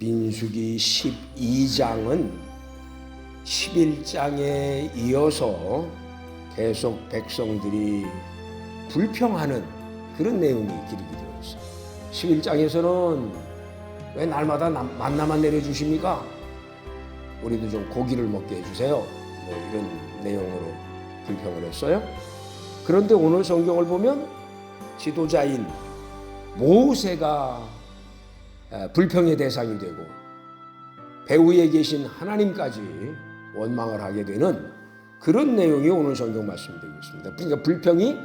민수기 12장은 11장에 이어서 계속 백성들이 불평하는 그런 내용이 기록이 되어 있어요. 11장에서는 왜 날마다 만나만 내려주십니까? 우리도 좀 고기를 먹게 해주세요. 뭐 이런 내용으로 불평을 했어요. 그런데 오늘 성경을 보면 지도자인 모세가 불평의 대상이 되고 배후에 계신 하나님까지 원망을 하게 되는 그런 내용이 오늘 성경 말씀이 되고 있습니다. 그러니까 불평이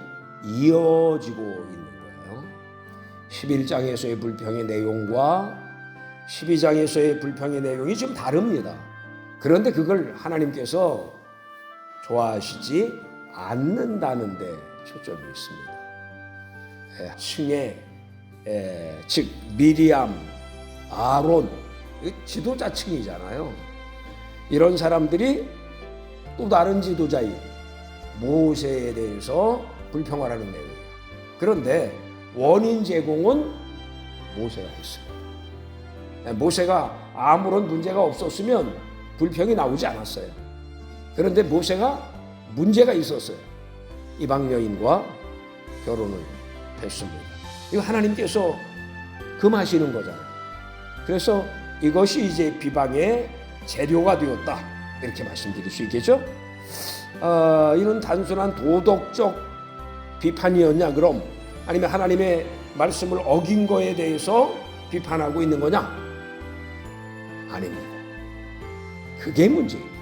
이어지고 있는 거예요. 11장에서의 불평의 내용과 12장에서의 불평의 내용이 좀 다릅니다. 그런데 그걸 하나님께서 좋아하시지 않는다는 데 초점이 있습니다. 층에 즉 미리암, 아론, 지도자층이잖아요. 이런 사람들이 또 다른 지도자인 모세에 대해서 불평을 하는 내용이에요. 그런데 원인 제공은 모세가 했습니다. 모세가 아무런 문제가 없었으면 불평이 나오지 않았어요. 그런데 모세가 문제가 있었어요. 이방 여인과 결혼을 했습니다. 이거 하나님께서 금하시는 거잖아요. 그래서 이것이 이제 비방의 재료가 되었다, 이렇게 말씀드릴 수 있겠죠. 이런 단순한 도덕적 비판이었냐 그럼, 아니면 하나님의 말씀을 어긴 거에 대해서 비판하고 있는 거냐? 아닙니다. 그게 문제입니다.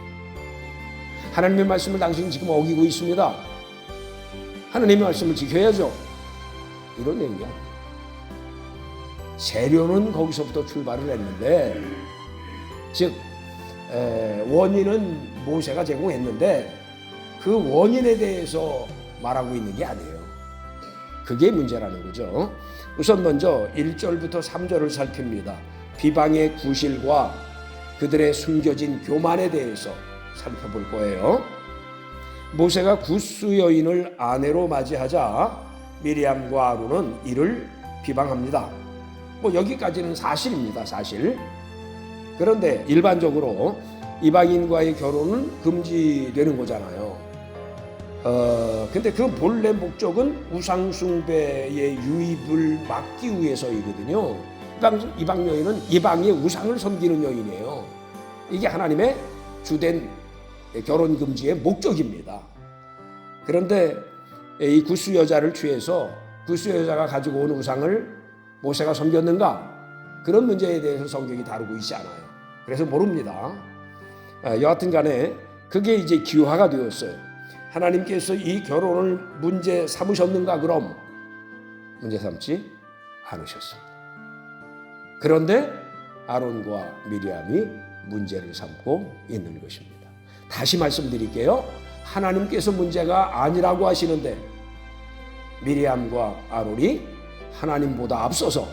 하나님의 말씀을 당신이 지금 어기고 있습니다. 하나님의 말씀을 지켜야죠. 이런 내용이 아니에요. 재료는 거기서부터 출발을 했는데, 즉 원인은 모세가 제공했는데 그 원인에 대해서 말하고 있는 게 아니에요. 그게 문제라는 거죠. 우선 먼저 1절부터 3절을 살핍니다. 비방의 구실과 그들의 숨겨진 교만에 대해서 살펴볼 거예요. 모세가 구스 여인을 아내로 맞이하자 미리암과 아론은 이를 비방합니다. 뭐 여기까지는 사실입니다. 사실. 그런데 일반적으로 이방인과의 결혼은 금지되는 거잖아요. 근데 그 본래 목적은 우상숭배의 유입을 막기 위해서이거든요. 이방 여인은 이방의 우상을 섬기는 여인이에요. 이게 하나님의 주된 결혼 금지의 목적입니다. 그런데 이 구스 여자를 취해서 구스 여자가 가지고 온 우상을 모세가 섬겼는가? 그런 문제에 대해서 성경이 다루고 있지 않아요. 그래서 모릅니다. 여하튼 간에 그게 이제 기화가 되었어요. 하나님께서 이 결혼을 문제 삼으셨는가? 그럼 문제 삼지 않으셨습니다. 그런데 아론과 미리암이 문제를 삼고 있는 것입니다. 다시 말씀드릴게요. 하나님께서 문제가 아니라고 하시는데 미리암과 아론이 하나님보다 앞서서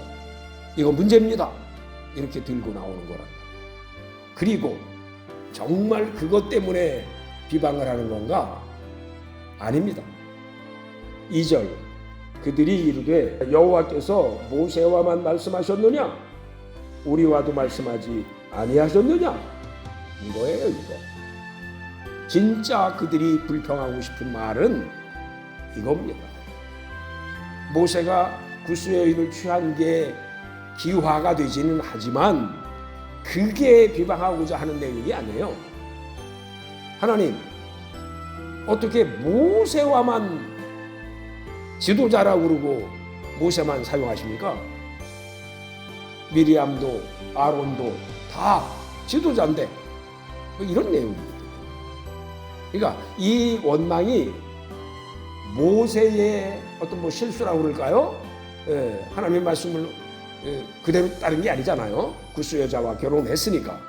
이거 문제입니다, 이렇게 들고 나오는 거랍니다. 그리고 정말 그것 때문에 비방을 하는 건가? 아닙니다. 2절 그들이 이르되 여호와께서 모세와만 말씀하셨느냐? 우리와도 말씀하지 아니하셨느냐? 이거예요, 이거. 진짜 그들이 불평하고 싶은 말은 이겁니다. 모세가 구스 여인을 취한 게 기화가 되지는 하지만 그게 비방하고자 하는 내용이 아니에요. 하나님, 어떻게 모세와만 지도자라고 그러고 모세만 사용하십니까? 미리암도 아론도 다 지도자인데, 뭐 이런 내용입니다. 그러니까 이 원망이 모세의 어떤 뭐 실수라고 그럴까요? 하나님의 말씀을 그대로 따른 게 아니잖아요. 구스 여자와 결혼했으니까.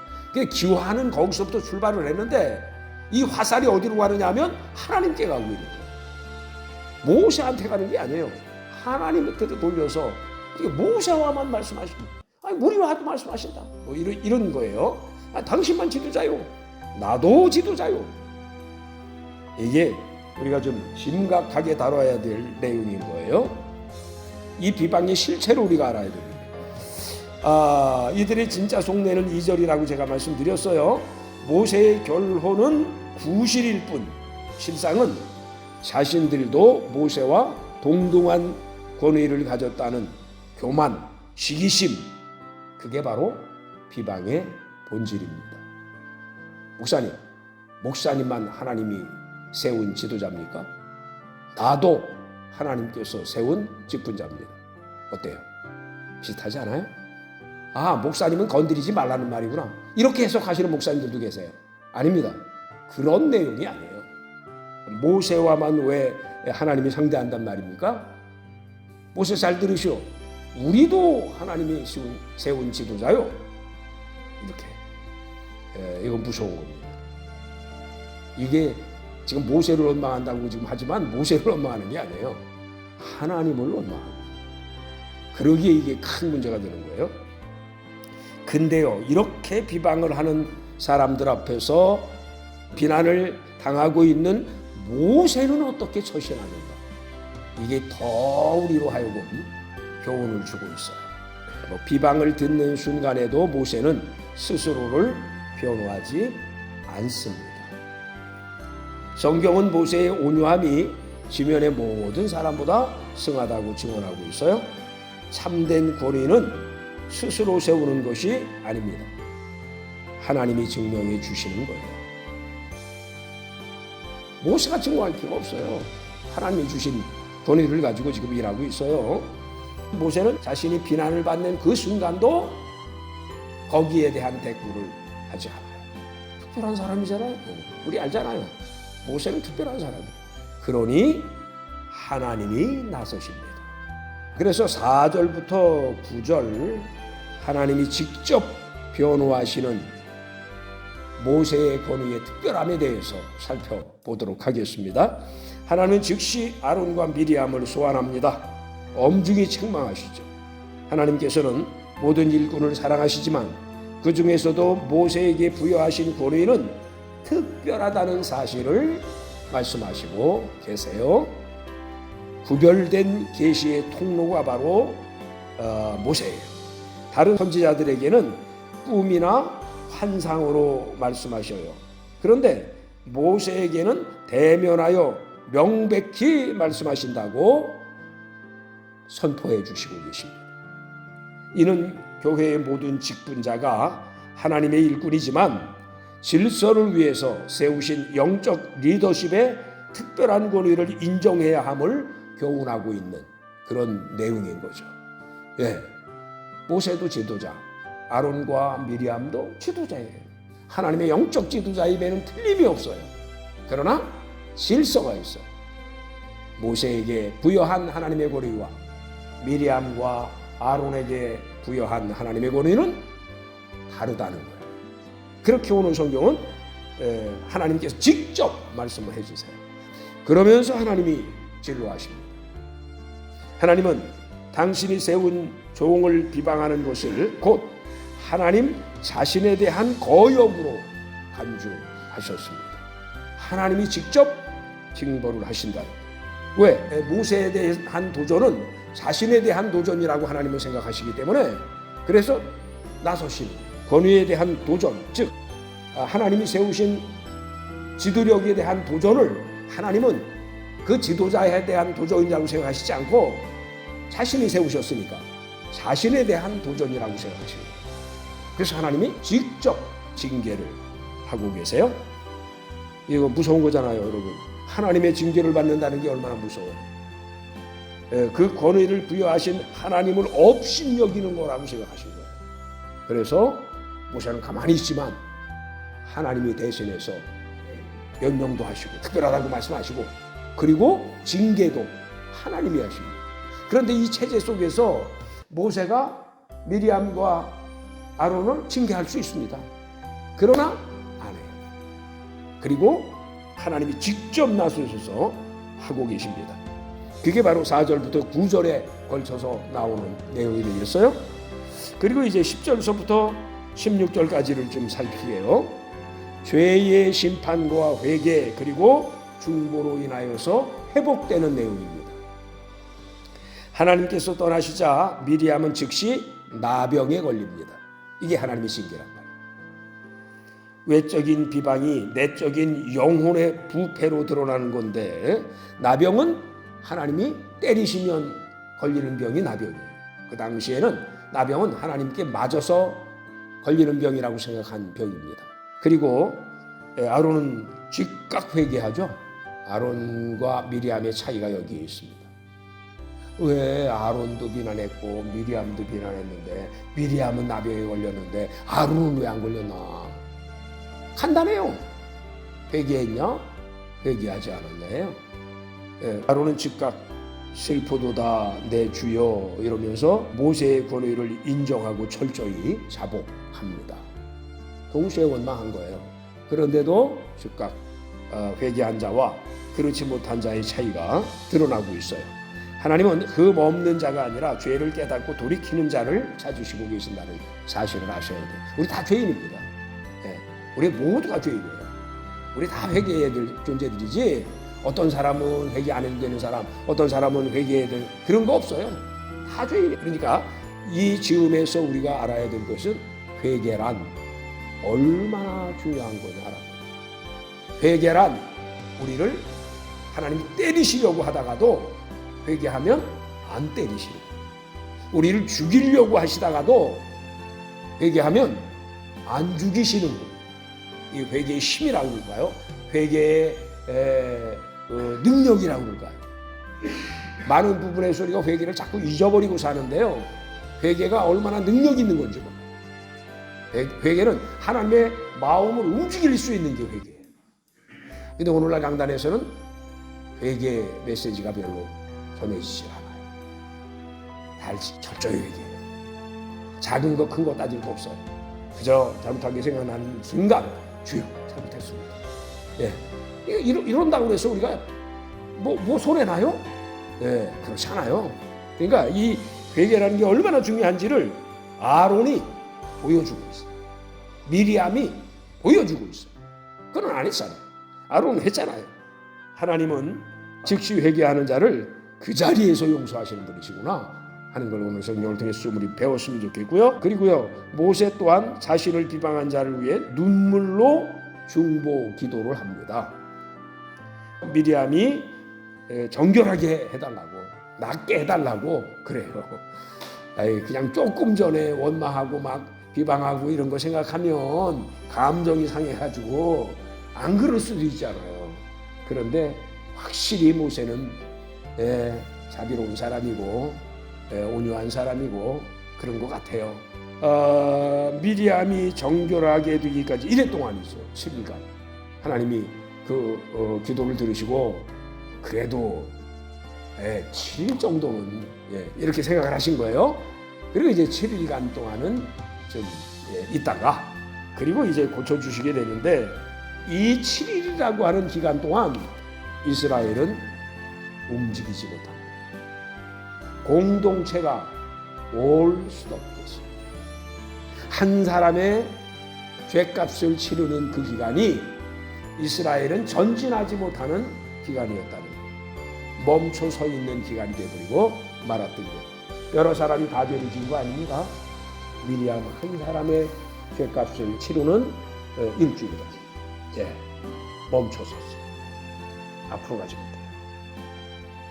기화는 거기서부터 출발을 했는데 이 화살이 어디로 가느냐 하면 하나님께 가고 있는 거예요. 모세한테 가는 게 아니에요. 하나님한테도 돌려서 모세와만 말씀하시고, 아니 우리와도 말씀하신다, 뭐 이런 거예요. 당신만 지도자요, 나도 지도자요. 이게 우리가 좀 심각하게 다뤄야 될 내용인 거예요. 이 비방의 실체를 우리가 알아야 됩니다. 이들의 진짜 속내는 2절이라고 제가 말씀드렸어요. 모세의 결혼은 구실일 뿐 실상은 자신들도 모세와 동등한 권위를 가졌다는 교만, 시기심, 그게 바로 비방의 본질입니다. 목사님만 하나님이 세운 지도자입니까? 나도 하나님께서 세운 직분자입니다. 어때요? 비슷하지 않아요? 목사님은 건드리지 말라는 말이구나, 이렇게 해석하시는 목사님들도 계세요. 아닙니다. 그런 내용이 아니에요. 모세와만 왜 하나님이 상대한단 말입니까? 모세 잘 들으시오. 우리도 하나님이 세운 지도자요. 이렇게. 이건 무서운 겁니다. 이게 지금 모세를 원망한다고 지금 하지만 모세를 원망하는 게 아니에요. 하나님을 원망합니다. 그러기에 이게 큰 문제가 되는 거예요. 근데요, 이렇게 비방을 하는 사람들 앞에서 비난을 당하고 있는 모세는 어떻게 처신하는가? 이게 더 우리로 하여금 교훈을 주고 있어요. 비방을 듣는 순간에도 모세는 스스로를 변호하지 않습니다. 성경은 모세의 온유함이 지면의 모든 사람보다 승하다고 증언하고 있어요. 참된 권위는 스스로 세우는 것이 아닙니다. 하나님이 증명해 주시는 거예요. 모세가 증명할 필요가 없어요. 하나님이 주신 권위를 가지고 지금 일하고 있어요. 모세는 자신이 비난을 받는 그 순간도 거기에 대한 대꾸를 하지 않아요. 특별한 사람이잖아요. 우리 알잖아요. 모세는 특별한 사람이에요. 그러니 하나님이 나서십니다. 그래서 4절부터 9절 하나님이 직접 변호하시는 모세의 권위의 특별함에 대해서 살펴보도록 하겠습니다. 하나님은 즉시 아론과 미리암을 소환합니다. 엄중히 책망하시죠. 하나님께서는 모든 일꾼을 사랑하시지만 그 중에서도 모세에게 부여하신 권위는 특별하다는 사실을 말씀하시고 계세요. 구별된 계시의 통로가 바로 모세예요. 다른 선지자들에게는 꿈이나 환상으로 말씀하셔요. 그런데 모세에게는 대면하여 명백히 말씀하신다고 선포해 주시고 계십니다. 이는 교회의 모든 직분자가 하나님의 일꾼이지만 질서를 위해서 세우신 영적 리더십의 특별한 권위를 인정해야 함을 교훈하고 있는 그런 내용인 거죠. 모세도 지도자, 아론과 미리암도 지도자예요. 하나님의 영적 지도자임에는 틀림이 없어요. 그러나 질서가 있어요. 모세에게 부여한 하나님의 권위와 미리암과 아론에게 부여한 하나님의 권위는 다르다는 거예요. 그렇게 오는 성경은 하나님께서 직접 말씀을 해주세요. 그러면서 하나님이 진로하십니다. 하나님은 당신이 세운 종을 비방하는 것을 곧 하나님 자신에 대한 거역으로 간주하셨습니다. 하나님이 직접 징벌을 하신다. 왜? 모세에 대한 도전은 자신에 대한 도전이라고 하나님은 생각하시기 때문에 그래서 나서신 권위에 대한 도전, 즉 하나님이 세우신 지도력에 대한 도전을 하나님은 그 지도자에 대한 도전이라고 생각하시지 않고 자신이 세우셨으니까 자신에 대한 도전이라고 생각하시는 거예요. 그래서 하나님이 직접 징계를 하고 계세요. 이거 무서운 거잖아요, 여러분. 하나님의 징계를 받는다는 게 얼마나 무서워요. 그 권위를 부여하신 하나님을 업신여기는 거라고 생각하신 거예요. 그래서 모세는 가만히 있지만 하나님이 대신해서 명령도 하시고 특별하다고 말씀하시고 그리고 징계도 하나님이 하십니다. 그런데 이 체제 속에서 모세가 미리암과 아론을 징계할 수 있습니다. 그러나 안 해요. 그리고 하나님이 직접 나서셔서 하고 계십니다. 그게 바로 4절부터 9절에 걸쳐서 나오는 내용이 되겠어요. 그리고 이제 10절서부터 16절까지를 좀 살피게요. 죄의 심판과 회개 그리고 중보로 인하여서 회복되는 내용입니다. 하나님께서 떠나시자 미리암은 즉시 나병에 걸립니다. 이게 하나님의 신기란 말이에요. 외적인 비방이 내적인 영혼의 부패로 드러나는 건데, 나병은 하나님이 때리시면 걸리는 병이 나병이에요. 그 당시에는 나병은 하나님께 맞아서 걸리는 병이라고 생각한 병입니다. 그리고 아론은 즉각 회개하죠. 아론과 미리암의 차이가 여기에 있습니다. 왜 아론도 비난했고 미리암도 비난했는데, 미리암은 나병에 걸렸는데 아론은 왜 안 걸렸나? 간단해요. 회개했냐? 회개하지 않았냐예요. 아론은 즉각 슬프도다 내 주여 이러면서 모세의 권위를 인정하고 철저히 자복합니다. 동시에 원망한 거예요. 그런데도 즉각 회개한 자와 그렇지 못한 자의 차이가 드러나고 있어요. 하나님은 흠 없는 자가 아니라 죄를 깨닫고 돌이키는 자를 찾으시고 계신다는 사실을 아셔야 돼요. 우리 다 죄인입니다. 우리 모두가 죄인이에요. 우리 다 회개해야 될 존재들이지, 어떤 사람은 회개 안 해도 되는 사람, 어떤 사람은 회개해야 될, 그런 거 없어요. 다 죄인이에요. 그러니까 이 즈음에서 우리가 알아야 될 것은 회개란 얼마나 중요한 거냐라고. 회개란 우리를 하나님이 때리시려고 하다가도 회개하면 안 때리시는 거예요. 우리를 죽이려고 하시다가도 회개하면 안 죽이시는 거예요. 이 회개의 힘이라고 그럴까요? 회개의 능력이라고 그럴까요? 많은 부분에서 우리가 회개를 자꾸 잊어버리고 사는데요. 회개가 얼마나 능력 있는 건지 몰라요. 회개는 하나님의 마음을 움직일 수 있는 게 회개예요. 근데 오늘날 강단에서는 회개 메시지가 별로 전해지지 않아요. 철저히 회개해요. 작은 거 큰 거 따질 거 없어요. 그저 잘못하게 생각나는 순간 주여 잘못했습니다. 이런다고 해서 우리가 뭐 손해나요? 그렇지 않아요. 그러니까 이 회개라는 게 얼마나 중요한지를 아론이 보여주고 있어요. 미리암이 보여주고 있어요. 그건 안 했잖아요. 아론은 했잖아요. 하나님은 즉시 회개하는 자를 그 자리에서 용서하시는 분이시구나 하는 걸 오늘 성경을 통해서 우리 배웠으면 좋겠고요. 그리고요, 모세 또한 자신을 비방한 자를 위해 눈물로 중보 기도를 합니다. 미리암이 정결하게 해달라고, 낫게 해달라고 그래요. 그냥 조금 전에 원망하고 막 비방하고 이런 거 생각하면 감정이 상해가지고 안 그럴 수도 있잖아요. 그런데 확실히 모세는 자비로운 사람이고 온유한 사람이고 그런 것 같아요. 미리암이 정결하게 되기까지 이래 동안이죠. 7일간 하나님이 그 기도를 들으시고 그래도 7일 정도는 이렇게 생각을 하신 거예요. 그리고 이제 7일간 동안은 좀 있다가 그리고 이제 고쳐주시게 되는데, 이 7일이라고 하는 기간 동안 이스라엘은 움직이지 못합니다. 공동체가 올 수도 없겠습니다. 한 사람의 죄값을 치르는 그 기간이 이스라엘은 전진하지 못하는 기간이었다는 거예요. 멈춰 서 있는 기간이 되어버리고 말았던 거예요. 여러 사람이 다 죄를 지은 거 아닙니까? 미리암 한 사람의 죄값을 치르는 일주일이다. 멈춰 섰어요. 앞으로 가지 못해요.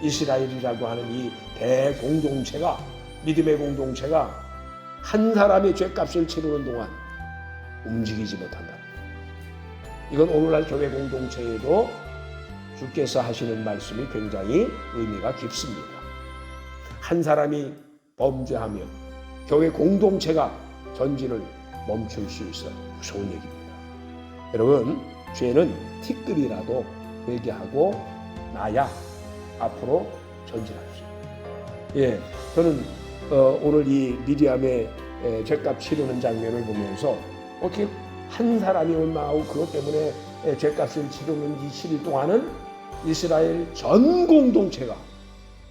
이스라엘이라고 하는 이 대공동체가, 믿음의 공동체가 한 사람의 죄값을 치르는 동안 움직이지 못한다. 이건 오늘날 교회 공동체에도 주께서 하시는 말씀이 굉장히 의미가 깊습니다. 한 사람이 범죄하며 교회 공동체가 전진을 멈출 수 있어 무서운 얘기입니다. 여러분, 죄는 티끌이라도 회개하고 나야 앞으로 전진할 수 있습니다. 저는 오늘 이 미리암의 죄값 치르는 장면을 보면서 어떻게 한 사람이 원망하고 그것 때문에 죄값을 치르는 이 7일 동안은 이스라엘 전 공동체가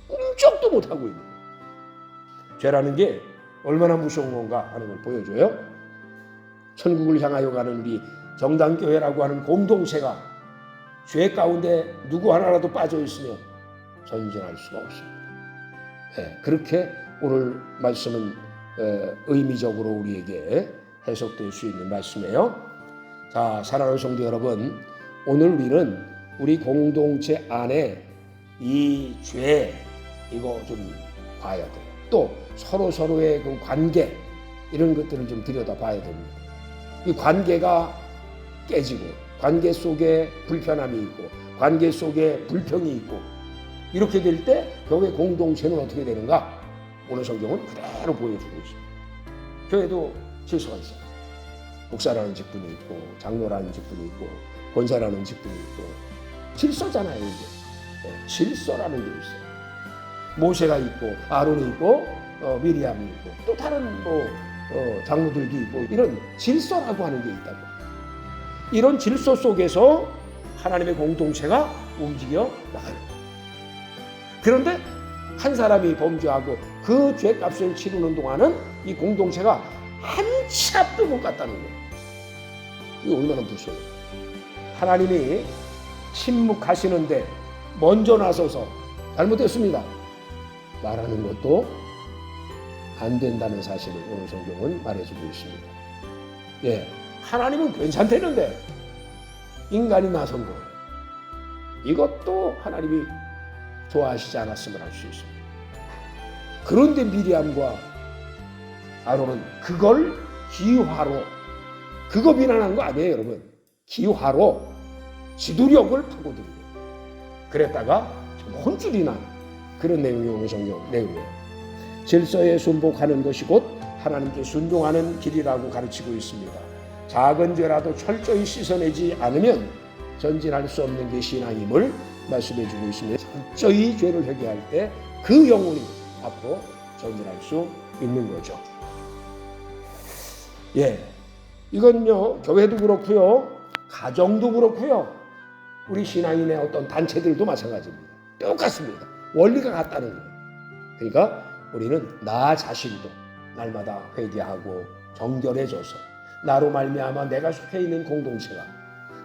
꿈쩍도 못하고 있는 거예요. 죄라는 게 얼마나 무서운 건가 하는 걸 보여줘요. 천국을 향하여 가는 우리 정당교회라고 하는 공동체가 죄 가운데 누구 하나라도 빠져 있으면 전진할 수가 없습니다. 그렇게 오늘 말씀은 의미적으로 우리에게 해석될 수 있는 말씀이에요. 자, 사랑하는 성도 여러분, 오늘 우리는 우리 공동체 안에 이 죄 이거 좀 봐야 돼요. 또 서로의 그 관계 이런 것들을 좀 들여다봐야 됩니다. 이 관계가 깨지고 관계 속에 불편함이 있고 관계 속에 불평이 있고 이렇게 될 때 교회 공동체는 어떻게 되는가? 오늘 성경은 그대로 보여주고 있습니다. 교회도 질서가 있어요. 목사라는 직분이 있고 장로라는 직분이 있고 권사라는 직분이 있고 질서잖아요. 이게 질서라는 게 있어요. 모세가 있고 아론이 있고 미리암이 있고 또 다른 장로들도 있고 이런 질서라고 하는 게 있다고. 이런 질서 속에서 하나님의 공동체가 움직여 나가는 거예요. 그런데 한 사람이 범죄하고 그 죄값을 치르는 동안은 이 공동체가 한 치 앞도 못 갔다는 거예요. 이거 얼마나 불쌍해요. 하나님이 침묵하시는데 먼저 나서서 잘못했습니다 말하는 것도 안 된다는 사실을 오늘 성경은 말해주고 있습니다. 예, 하나님은 괜찮다는데 인간이 나선 거예요. 이것도 하나님이 좋아하시지 않았음을 알 수 있습니다. 그런데 미리암과 아론은 그걸 기화로, 그거 비난한 거 아니에요, 여러분. 기화로 지도력을 파고들고 그랬다가 혼쭐이 난 그런 내용이 오늘 성경 내용이에요. 질서에 순복하는 것이 곧 하나님께 순종하는 길이라고 가르치고 있습니다. 작은 죄라도 철저히 씻어내지 않으면 전진할 수 없는 게 신앙임을 말씀해주고 있습니다. 철저히 죄를 회개할 때 그 영혼이 앞으로 전진할 수 있는 거죠. 예, 이건요 교회도 그렇고요, 가정도 그렇고요, 우리 신앙인의 어떤 단체들도 마찬가지입니다. 똑같습니다. 원리가 같다는 거예요. 그러니까 우리는 나 자신도 날마다 회개하고 정결해져서 나로 말미암아 내가 속해 있는 공동체가,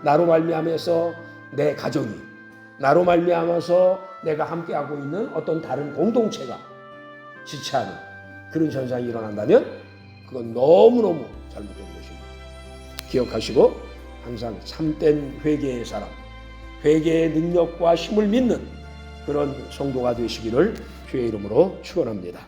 나로 말미암아서 내 가정이, 나로 말미암아서 내가 함께하고 있는 어떤 다른 공동체가 지체하는 그런 현상이 일어난다면 그건 너무너무 잘못된 것입니다. 기억하시고 항상 참된 회개의 사람, 회개의 능력과 힘을 믿는 그런 성도가 되시기를 주의 이름으로 축원합니다.